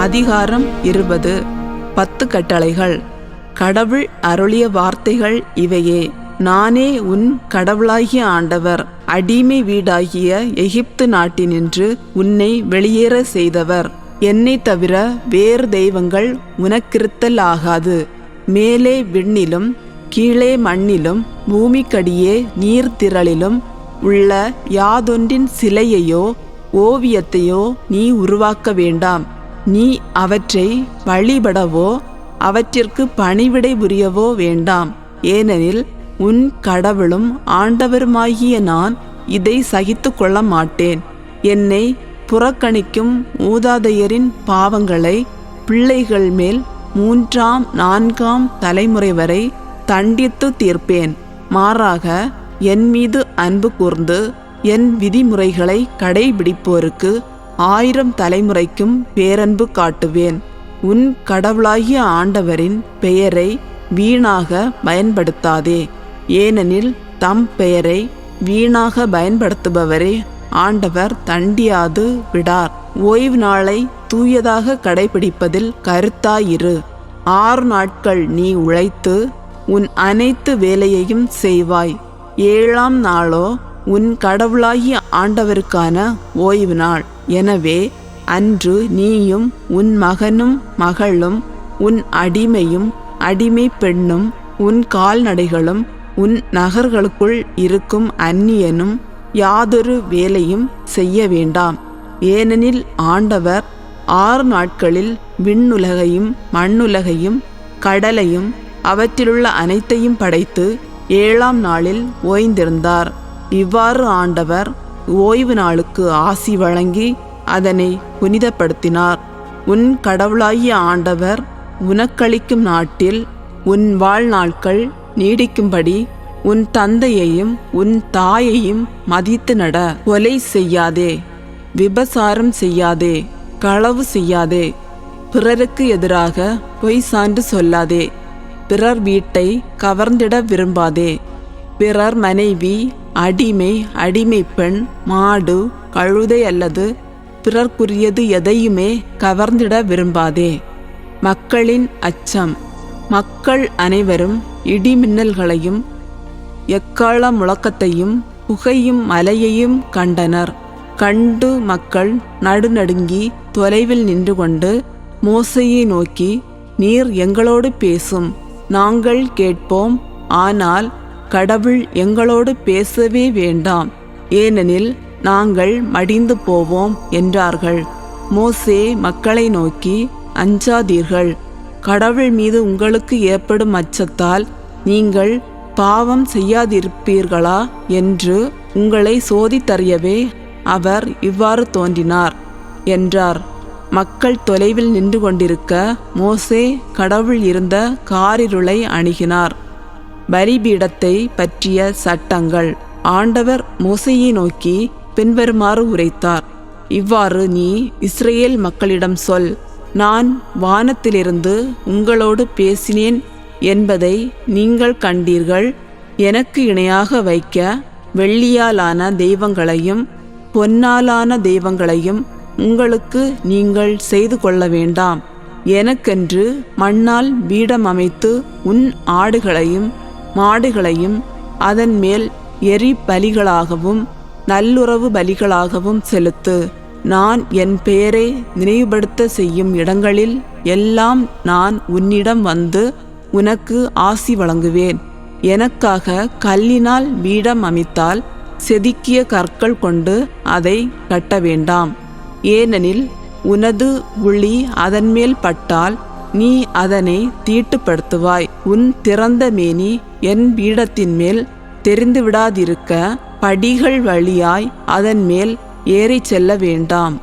அதிகாரம் 20. 10 கட்டளைகள். கடவுள் அருளிய வார்த்தைகள் இவையே. நானே உன் கடவுளாகிய ஆண்டவர். அடிமை வீடாகிய எகிப்து நாட்டினின்று உன்னை வெளியேற செய்தவர். என்னை தவிர வேறு தெய்வங்கள் உனக்கிருத்தல் ஆகாது. மேலே விண்ணிலும் கீழே மண்ணிலும் பூமிக்கடியே நீர்த்திரளிலும் உள்ள யாதொன்றின் சிலையையோ ஓவியத்தையோ நீ உருவாக்க வேண்டாம். நீ அவற்றை வழிபடவோ அவற்றிற்கு பணிவிடை புரியவோ வேண்டாம். ஏனெனில் உன் கடவுளும் ஆண்டவருமாகிய நான் இதை சகித்து கொள்ள மாட்டேன். என்னை புறக்கணிக்கும் மூதாதையரின் பாவங்களை பிள்ளைகள் மேல் 3ஆம் 4ஆம் தலைமுறை வரை தண்டித்து தீர்ப்பேன். மாறாக என் மீது அன்பு கூர்ந்து என் விதிமுறைகளை கடைபிடிப்போருக்கு 1000 தலைமுறைக்கும் பேரன்பு காட்டுவேன். உன் கடவுளாகிய ஆண்டவரின் பெயரை வீணாக பயன்படுத்தாதே. ஏனெனில் தம் பெயரை வீணாக பயன்படுத்துபவரை ஆண்டவர் தண்டியாது விடார். ஓய்வு நாளை தூயதாக கடைபிடிப்பதில் கருத்தாயிரு. 6 நாட்கள் நீ உழைத்து உன் அனைத்து வேலையையும் செய்வாய். 7ஆம் நாளோ உன் கடவுளாகிய ஆண்டவருக்கான ஓய்வு நாள். எனவே அன்று நீயும் உன் மகனும் மகளும் உன் அடிமையும் அடிமை பெண்ணும் உன் கால்நடைகளும் உன் நகர்களுக்குள் இருக்கும் அந்நியனும் யாதொரு வேலையும் செய்ய வேண்டாம். ஏனெனில் ஆண்டவர் 6 நாட்களில் விண்ணுலகையும் மண்ணுலகையும் கடலையும் அவற்றிலுள்ள அனைத்தையும் படைத்து 7ஆம் நாளில் ஓய்ந்திருந்தார். இவ்வாறு ஆண்டவர் ஓய்வு நாளுக்கு ஆசி வழங்கி அதனை புனிதப்படுத்தினார். உன் கடவுளாகிய ஆண்டவர் உனக்களிக்கும் நாட்டில் உன் வாழ்நாட்கள் நீடிக்கும்படி உன் தந்தையையும் உன் தாயையும் மதித்து நட. கொலை செய்யாதே, விபசாரம் செய்யாதே, களவு செய்யாதே, பிறருக்கு எதிராக பொய் சான்று சொல்லாதே, பிறர் வீட்டை கவர்ந்திட விரும்பாதே, பிறர் மனைவி, அடிமை, அடிமை பெண், மாடு, கழுதை அல்லது பிறர்க்குரியது எதையுமே கவர்ந்திட விரும்பாதே. மக்களின் அச்சம். மக்கள் அனைவரும் இடிமின்னல்களையும் எக்காள முழக்கத்தையும் புகையும் மலையையும் கண்டனர். கண்டு மக்கள் நடுநடுங்கி தொலைவில் நின்று கொண்டு மோசேயை நோக்கி, நீர் எங்களோடு பேசும், நாங்கள் கேட்போம். ஆனால் கடவுள் எங்களோடு பேசவே வேண்டாம், ஏனெனில் நாங்கள் மடிந்து போவோம் என்றார்கள். மோசே மக்களை நோக்கி, அஞ்சாதீர்கள். கடவுள் மீது உங்களுக்கு ஏற்படும் அச்சத்தால் நீங்கள் பாவம் செய்யாதிருப்பீர்களா என்று உங்களை சோதித்தறியவே அவர் இவ்வாறு தோன்றினார் என்றார். மக்கள் தொலைவில் நின்று கொண்டிருக்க மோசே கடவுள் இருந்த காரிருளை அணுகினார். பலிபீடத்தை பற்றிய சட்டங்கள். ஆண்டவர் மோசேயை நோக்கி பின்வருமாறு உரைத்தார். இவ்வாறு நீ இஸ்ரேல் மக்களிடம் சொல், நான் வானத்திலிருந்து உங்களோடு பேசினேன் என்பதை நீங்கள் கண்டீர்கள். எனக்கு இணையாக வைக்க வெள்ளியாலான தெய்வங்களையும் பொன்னாலான தெய்வங்களையும் உங்களுக்கு நீங்கள் செய்து கொள்ள வேண்டாம். எனக்கென்று மண்ணால் பீடம் அமைத்து உன் ஆடுகளையும் மாடுகளையும் அதன் மேல் எரி பலிகளாகவும் நல்லுறவு பலிகளாகவும் செலுத்து. நான் என் பெயரை நினைவுபடுத்த செய்யும் இடங்களில் எல்லாம் நான் உன்னிடம் வந்து உனக்கு ஆசி வழங்குவேன். எனக்காக கல்லினால் பீடம் அமைத்தால் செதுக்கிய கற்கள் கொண்டு அதை கட்ட வேண்டாம். ஏனெனில் உனது உளி அதன் மேல் பட்டால் நீ அதனை தீட்டுப்படுத்துவாய். உன் திறந்த மேனி என் பீடத்தின் மேல் தெரிந்துவிடாதிருக்க படிகள் வழியாய் அதன் மேல் ஏறிச் செல்ல வேண்டாம்.